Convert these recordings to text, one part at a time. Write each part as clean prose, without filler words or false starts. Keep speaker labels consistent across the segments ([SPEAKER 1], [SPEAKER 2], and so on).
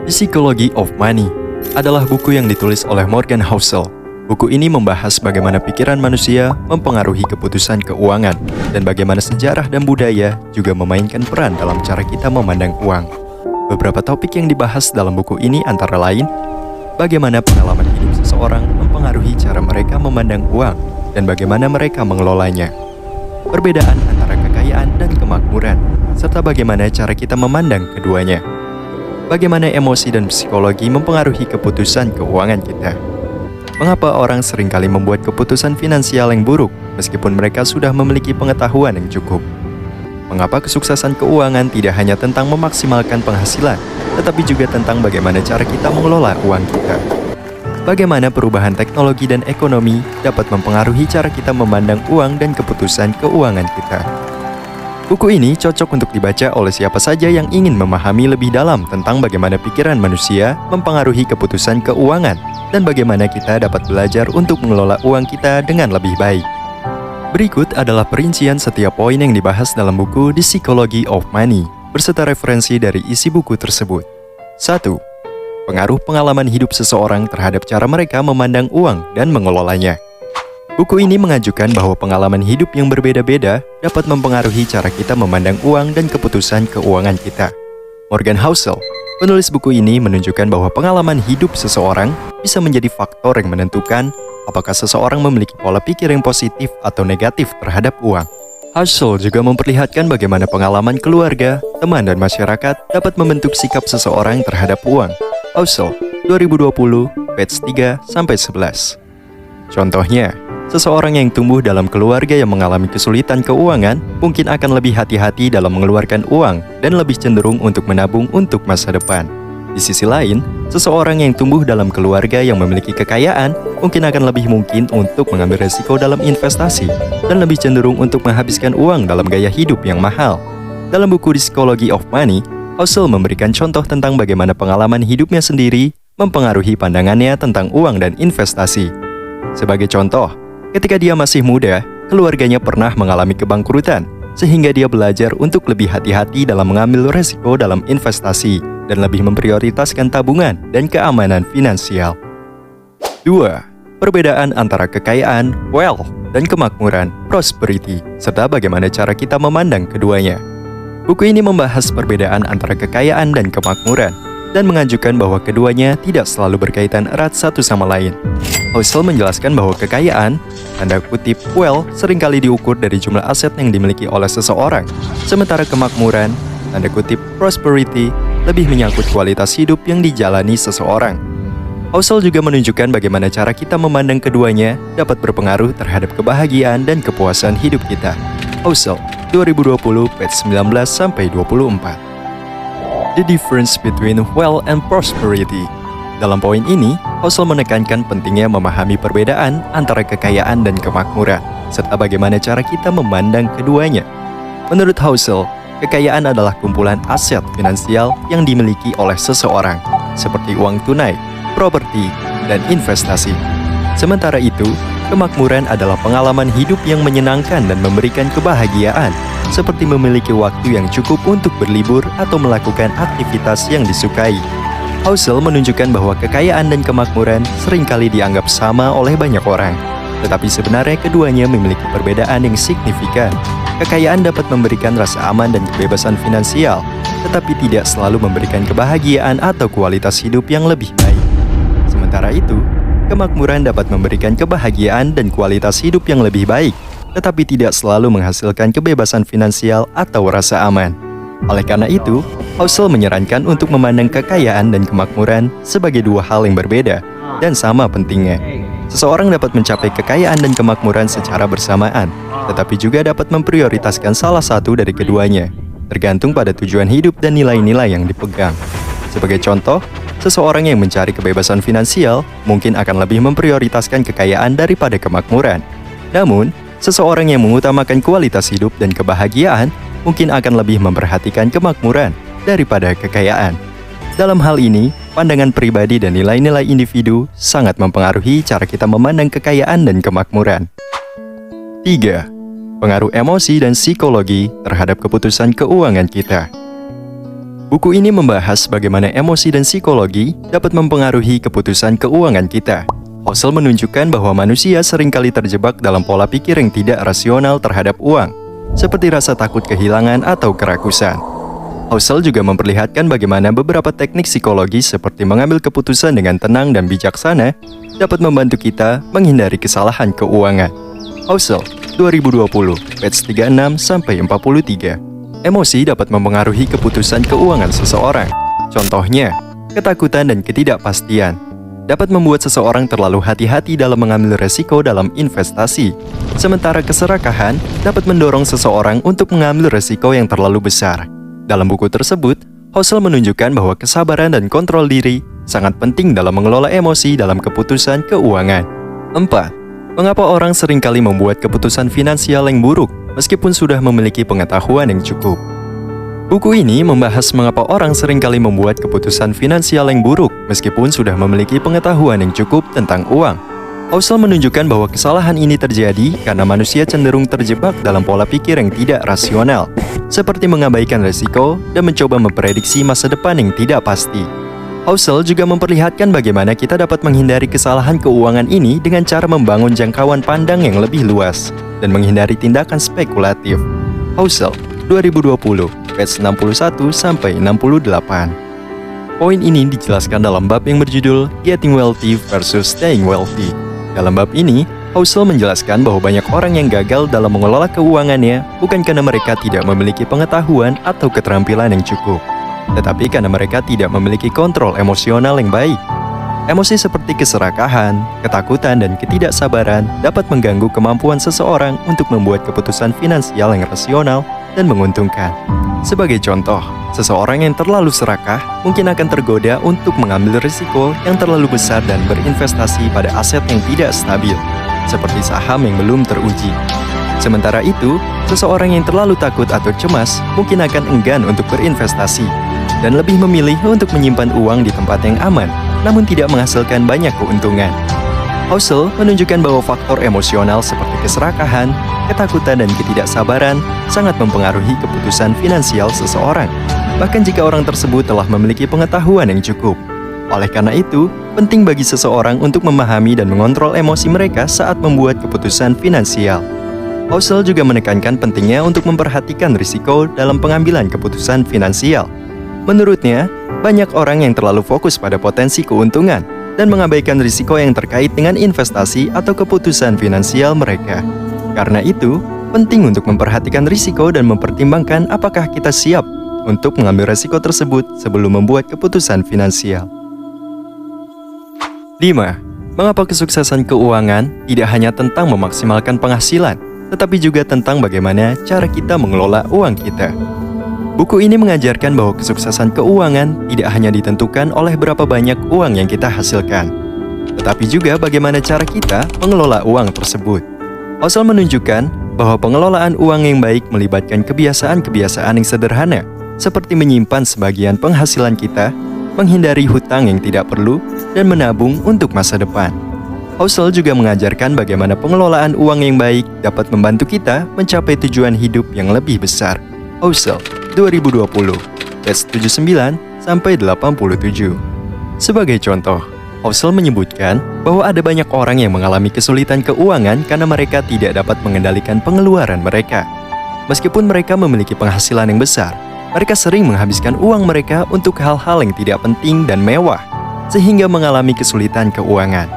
[SPEAKER 1] Psychology of Money adalah buku yang ditulis oleh Morgan Housel. Buku ini membahas bagaimana pikiran manusia mempengaruhi keputusan keuangan dan bagaimana sejarah dan budaya juga memainkan peran dalam cara kita memandang uang. Beberapa topik yang dibahas dalam buku ini antara lain, bagaimana pengalaman hidup seseorang mempengaruhi cara mereka memandang uang dan bagaimana mereka mengelolanya. Perbedaan antara kekayaan dan kemakmuran, serta bagaimana cara kita memandang keduanya. Bagaimana emosi dan psikologi mempengaruhi keputusan keuangan kita. Mengapa orang seringkali membuat keputusan finansial yang buruk meskipun mereka sudah memiliki pengetahuan yang cukup? Mengapa kesuksesan keuangan tidak hanya tentang memaksimalkan penghasilan, tetapi juga tentang bagaimana cara kita mengelola uang kita? Bagaimana perubahan teknologi dan ekonomi dapat mempengaruhi cara kita memandang uang dan keputusan keuangan kita? Buku ini cocok untuk dibaca oleh siapa saja yang ingin memahami lebih dalam tentang bagaimana pikiran manusia mempengaruhi keputusan keuangan dan bagaimana kita dapat belajar untuk mengelola uang kita dengan lebih baik. Berikut adalah perincian setiap poin yang dibahas dalam buku The Psychology of Money, beserta referensi dari isi buku tersebut. 1. Pengaruh pengalaman hidup seseorang terhadap cara mereka memandang uang dan mengelolanya. Buku ini mengajukan bahwa pengalaman hidup yang berbeda-beda dapat mempengaruhi cara kita memandang uang dan keputusan keuangan kita. Morgan Housel, penulis buku ini, menunjukkan bahwa pengalaman hidup seseorang bisa menjadi faktor yang menentukan apakah seseorang memiliki pola pikir yang positif atau negatif terhadap uang. Housel juga memperlihatkan bagaimana pengalaman keluarga, teman, dan masyarakat dapat membentuk sikap seseorang terhadap uang. Housel, 2020, page 3-11. Contohnya, seseorang yang tumbuh dalam keluarga yang mengalami kesulitan keuangan mungkin akan lebih hati-hati dalam mengeluarkan uang dan lebih cenderung untuk menabung untuk masa depan. Di sisi lain, seseorang yang tumbuh dalam keluarga yang memiliki kekayaan mungkin akan lebih mungkin untuk mengambil resiko dalam investasi dan lebih cenderung untuk menghabiskan uang dalam gaya hidup yang mahal. Dalam buku The Psychology of Money, Housel memberikan contoh tentang bagaimana pengalaman hidupnya sendiri mempengaruhi pandangannya tentang uang dan investasi. Sebagai contoh, ketika dia masih muda, keluarganya pernah mengalami kebangkrutan, sehingga dia belajar untuk lebih hati-hati dalam mengambil resiko dalam investasi dan lebih memprioritaskan tabungan dan keamanan finansial. 2. Perbedaan antara kekayaan, wealth, dan kemakmuran, prosperity, serta bagaimana cara kita memandang keduanya. Buku ini membahas perbedaan antara kekayaan dan kemakmuran, dan mengajukan bahwa keduanya tidak selalu berkaitan erat satu sama lain. Housel menjelaskan bahwa kekayaan, tanda kutip wealth, seringkali diukur dari jumlah aset yang dimiliki oleh seseorang, sementara kemakmuran, tanda kutip prosperity, lebih menyangkut kualitas hidup yang dijalani seseorang. Housel juga menunjukkan bagaimana cara kita memandang keduanya dapat berpengaruh terhadap kebahagiaan dan kepuasan hidup kita. Housel, 2020, page 19-24. The difference between wealth and prosperity. Dalam poin ini, Housel menekankan pentingnya memahami perbedaan antara kekayaan dan kemakmuran, serta bagaimana cara kita memandang keduanya. Menurut Housel, kekayaan adalah kumpulan aset finansial yang dimiliki oleh seseorang, seperti uang tunai, properti, dan investasi. Sementara itu, kemakmuran adalah pengalaman hidup yang menyenangkan dan memberikan kebahagiaan, seperti memiliki waktu yang cukup untuk berlibur atau melakukan aktivitas yang disukai. Housel menunjukkan bahwa kekayaan dan kemakmuran seringkali dianggap sama oleh banyak orang, tetapi sebenarnya keduanya memiliki perbedaan yang signifikan. Kekayaan dapat memberikan rasa aman dan kebebasan finansial, tetapi tidak selalu memberikan kebahagiaan atau kualitas hidup yang lebih baik. Sementara itu, kemakmuran dapat memberikan kebahagiaan dan kualitas hidup yang lebih baik, tetapi tidak selalu menghasilkan kebebasan finansial atau rasa aman. Oleh karena itu, Housel menyarankan untuk memandang kekayaan dan kemakmuran sebagai dua hal yang berbeda dan sama pentingnya. Seseorang dapat mencapai kekayaan dan kemakmuran secara bersamaan, tetapi juga dapat memprioritaskan salah satu dari keduanya, tergantung pada tujuan hidup dan nilai-nilai yang dipegang. Sebagai contoh, seseorang yang mencari kebebasan finansial mungkin akan lebih memprioritaskan kekayaan daripada kemakmuran. Namun, seseorang yang mengutamakan kualitas hidup dan kebahagiaan mungkin akan lebih memperhatikan kemakmuran daripada kekayaan. Dalam hal ini, pandangan pribadi dan nilai-nilai individu sangat mempengaruhi cara kita memandang kekayaan dan kemakmuran. 3. Pengaruh emosi dan psikologi terhadap keputusan keuangan kita. Buku ini membahas bagaimana emosi dan psikologi dapat mempengaruhi keputusan keuangan kita. Housel menunjukkan bahwa manusia seringkali terjebak dalam pola pikir yang tidak rasional terhadap uang, seperti rasa takut kehilangan atau kerakusan. Housel juga memperlihatkan bagaimana beberapa teknik psikologi seperti mengambil keputusan dengan tenang dan bijaksana dapat membantu kita menghindari kesalahan keuangan. Housel, 2020, page 36-43. Emosi dapat mempengaruhi keputusan keuangan seseorang. Contohnya, ketakutan dan ketidakpastian dapat membuat seseorang terlalu hati-hati dalam mengambil resiko dalam investasi. Sementara keserakahan dapat mendorong seseorang untuk mengambil resiko yang terlalu besar. Dalam buku tersebut, Housel menunjukkan bahwa kesabaran dan kontrol diri sangat penting dalam mengelola emosi dalam keputusan keuangan. 4. Mengapa orang seringkali membuat keputusan finansial yang buruk meskipun sudah memiliki pengetahuan yang cukup? Buku ini membahas mengapa orang seringkali membuat keputusan finansial yang buruk meskipun sudah memiliki pengetahuan yang cukup tentang uang. Housel menunjukkan bahwa kesalahan ini terjadi karena manusia cenderung terjebak dalam pola pikir yang tidak rasional, seperti mengabaikan risiko dan mencoba memprediksi masa depan yang tidak pasti. Housel juga memperlihatkan bagaimana kita dapat menghindari kesalahan keuangan ini dengan cara membangun jangkauan pandang yang lebih luas dan menghindari tindakan spekulatif. Housel, 2020, page 61-68. Poin ini dijelaskan dalam bab yang berjudul Getting Wealthy versus Staying Wealthy. Dalam bab ini, Housel menjelaskan bahwa banyak orang yang gagal dalam mengelola keuangannya bukan karena mereka tidak memiliki pengetahuan atau keterampilan yang cukup, tetapi karena mereka tidak memiliki kontrol emosional yang baik. Emosi seperti keserakahan, ketakutan, dan ketidaksabaran dapat mengganggu kemampuan seseorang untuk membuat keputusan finansial yang rasional dan menguntungkan. Sebagai contoh, seseorang yang terlalu serakah mungkin akan tergoda untuk mengambil risiko yang terlalu besar dan berinvestasi pada aset yang tidak stabil, seperti saham yang belum teruji. Sementara itu, seseorang yang terlalu takut atau cemas mungkin akan enggan untuk berinvestasi dan lebih memilih untuk menyimpan uang di tempat yang aman, namun tidak menghasilkan banyak keuntungan. Housel menunjukkan bahwa faktor emosional seperti keserakahan, ketakutan, dan ketidaksabaran sangat mempengaruhi keputusan finansial seseorang, bahkan jika orang tersebut telah memiliki pengetahuan yang cukup. Oleh karena itu, penting bagi seseorang untuk memahami dan mengontrol emosi mereka saat membuat keputusan finansial. Housel juga menekankan pentingnya untuk memperhatikan risiko dalam pengambilan keputusan finansial. Menurutnya, banyak orang yang terlalu fokus pada potensi keuntungan dan mengabaikan risiko yang terkait dengan investasi atau keputusan finansial mereka. Karena itu, penting untuk memperhatikan risiko dan mempertimbangkan apakah kita siap untuk mengambil risiko tersebut sebelum membuat keputusan finansial. 5. Mengapa kesuksesan keuangan tidak hanya tentang memaksimalkan penghasilan, tetapi juga tentang bagaimana cara kita mengelola uang kita. Buku ini mengajarkan bahwa kesuksesan keuangan tidak hanya ditentukan oleh berapa banyak uang yang kita hasilkan, tetapi juga bagaimana cara kita mengelola uang tersebut. Housel menunjukkan bahwa pengelolaan uang yang baik melibatkan kebiasaan-kebiasaan yang sederhana, seperti menyimpan sebagian penghasilan kita, menghindari hutang yang tidak perlu, dan menabung untuk masa depan. Housel juga mengajarkan bagaimana pengelolaan uang yang baik dapat membantu kita mencapai tujuan hidup yang lebih besar. Housel, 2020, page 79-87. Sebagai contoh, Housel menyebutkan bahwa ada banyak orang yang mengalami kesulitan keuangan karena mereka tidak dapat mengendalikan pengeluaran mereka. Meskipun mereka memiliki penghasilan yang besar, mereka sering menghabiskan uang mereka untuk hal-hal yang tidak penting dan mewah, sehingga mengalami kesulitan keuangan.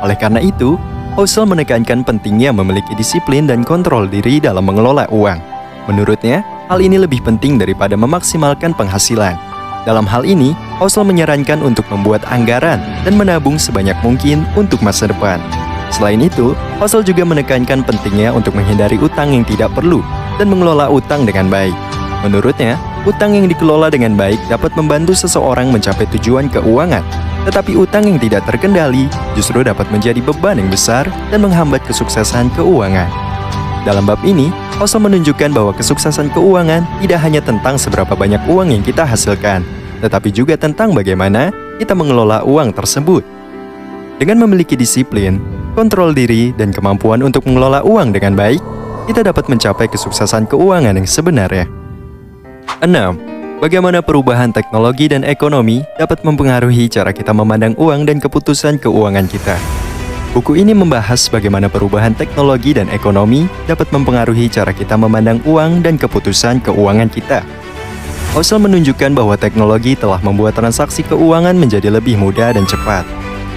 [SPEAKER 1] Oleh karena itu, Housel menekankan pentingnya memiliki disiplin dan kontrol diri dalam mengelola uang. Menurutnya, hal ini lebih penting daripada memaksimalkan penghasilan. Dalam hal ini, Housel menyarankan untuk membuat anggaran dan menabung sebanyak mungkin untuk masa depan. Selain itu, Housel juga menekankan pentingnya untuk menghindari utang yang tidak perlu dan mengelola utang dengan baik. Menurutnya, utang yang dikelola dengan baik dapat membantu seseorang mencapai tujuan keuangan, tetapi utang yang tidak terkendali justru dapat menjadi beban yang besar dan menghambat kesuksesan keuangan. Dalam bab ini, Housel menunjukkan bahwa kesuksesan keuangan tidak hanya tentang seberapa banyak uang yang kita hasilkan, tetapi juga tentang bagaimana kita mengelola uang tersebut. Dengan memiliki disiplin, kontrol diri, dan kemampuan untuk mengelola uang dengan baik, kita dapat mencapai kesuksesan keuangan yang sebenarnya. 6. Bagaimana perubahan teknologi dan ekonomi dapat mempengaruhi cara kita memandang uang dan keputusan keuangan kita. Buku ini membahas bagaimana perubahan teknologi dan ekonomi dapat mempengaruhi cara kita memandang uang dan keputusan keuangan kita. Housel menunjukkan bahwa teknologi telah membuat transaksi keuangan menjadi lebih mudah dan cepat,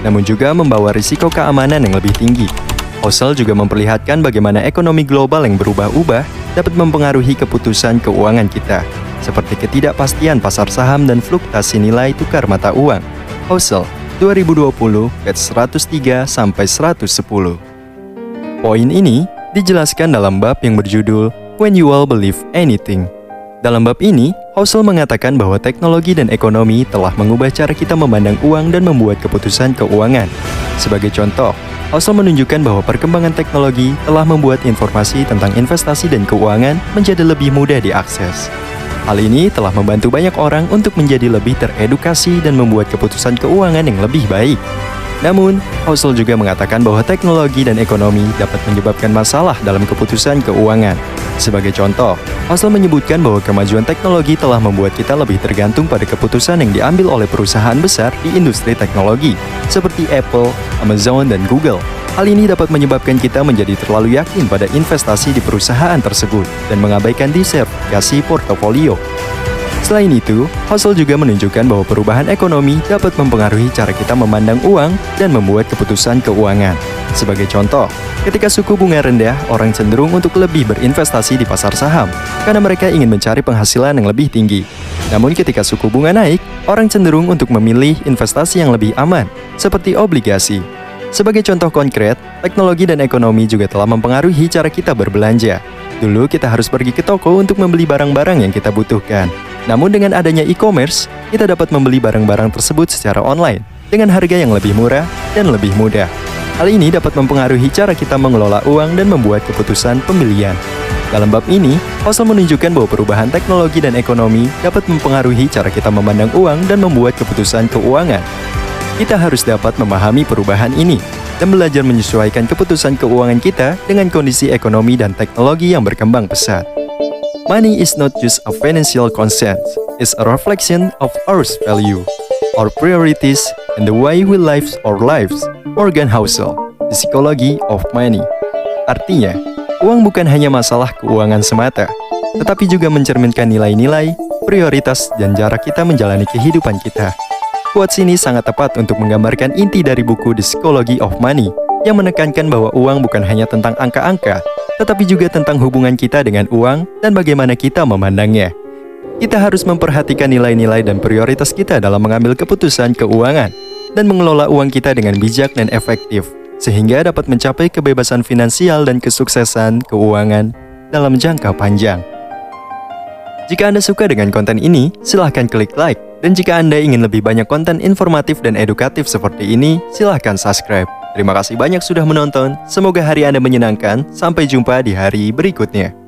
[SPEAKER 1] namun juga membawa risiko keamanan yang lebih tinggi. Housel juga memperlihatkan bagaimana ekonomi global yang berubah-ubah dapat mempengaruhi keputusan keuangan kita, seperti ketidakpastian pasar saham dan fluktuasi nilai tukar mata uang. Housel, 2020, page 103-110. Poin ini dijelaskan dalam bab yang berjudul When You All Believe Anything. Dalam bab ini, Housel mengatakan bahwa teknologi dan ekonomi telah mengubah cara kita memandang uang dan membuat keputusan keuangan. Sebagai contoh, Housel menunjukkan bahwa perkembangan teknologi telah membuat informasi tentang investasi dan keuangan menjadi lebih mudah diakses. Hal ini telah membantu banyak orang untuk menjadi lebih teredukasi dan membuat keputusan keuangan yang lebih baik. Namun, Housel juga mengatakan bahwa teknologi dan ekonomi dapat menyebabkan masalah dalam keputusan keuangan. Sebagai contoh, Housel menyebutkan bahwa kemajuan teknologi telah membuat kita lebih tergantung pada keputusan yang diambil oleh perusahaan besar di industri teknologi, seperti Apple, Amazon, dan Google. Hal ini dapat menyebabkan kita menjadi terlalu yakin pada investasi di perusahaan tersebut dan mengabaikan diversifikasi portofolio. Selain itu, Housel juga menunjukkan bahwa perubahan ekonomi dapat mempengaruhi cara kita memandang uang dan membuat keputusan keuangan. Sebagai contoh, ketika suku bunga rendah, orang cenderung untuk lebih berinvestasi di pasar saham karena mereka ingin mencari penghasilan yang lebih tinggi. Namun ketika suku bunga naik, orang cenderung untuk memilih investasi yang lebih aman, seperti obligasi. Sebagai contoh konkret, teknologi dan ekonomi juga telah mempengaruhi cara kita berbelanja. Dulu kita harus pergi ke toko untuk membeli barang-barang yang kita butuhkan. Namun dengan adanya e-commerce, kita dapat membeli barang-barang tersebut secara online dengan harga yang lebih murah dan lebih mudah. Hal ini dapat mempengaruhi cara kita mengelola uang dan membuat keputusan pembelian. Dalam bab ini, Housel menunjukkan bahwa perubahan teknologi dan ekonomi dapat mempengaruhi cara kita memandang uang dan membuat keputusan keuangan. Kita harus dapat memahami perubahan ini dan belajar menyesuaikan keputusan keuangan kita dengan kondisi ekonomi dan teknologi yang berkembang pesat. Money is not just a financial concept, it's a reflection of our value, our priorities, and the way we live our lives. Morgan Housel, The Psychology of Money. Artinya, uang bukan hanya masalah keuangan semata, tetapi juga mencerminkan nilai-nilai, prioritas, dan jarak kita menjalani kehidupan kita. Quotes ini sangat tepat untuk menggambarkan inti dari buku The Psychology of Money, yang menekankan bahwa uang bukan hanya tentang angka-angka, tetapi juga tentang hubungan kita dengan uang dan bagaimana kita memandangnya. Kita harus memperhatikan nilai-nilai dan prioritas kita dalam mengambil keputusan keuangan dan mengelola uang kita dengan bijak dan efektif, sehingga dapat mencapai kebebasan finansial dan kesuksesan keuangan dalam jangka panjang. Jika Anda suka dengan konten ini, silahkan klik like. Dan jika Anda ingin lebih banyak konten informatif dan edukatif seperti ini, silahkan subscribe. Terima kasih banyak sudah menonton, semoga hari Anda menyenangkan, sampai jumpa di hari berikutnya.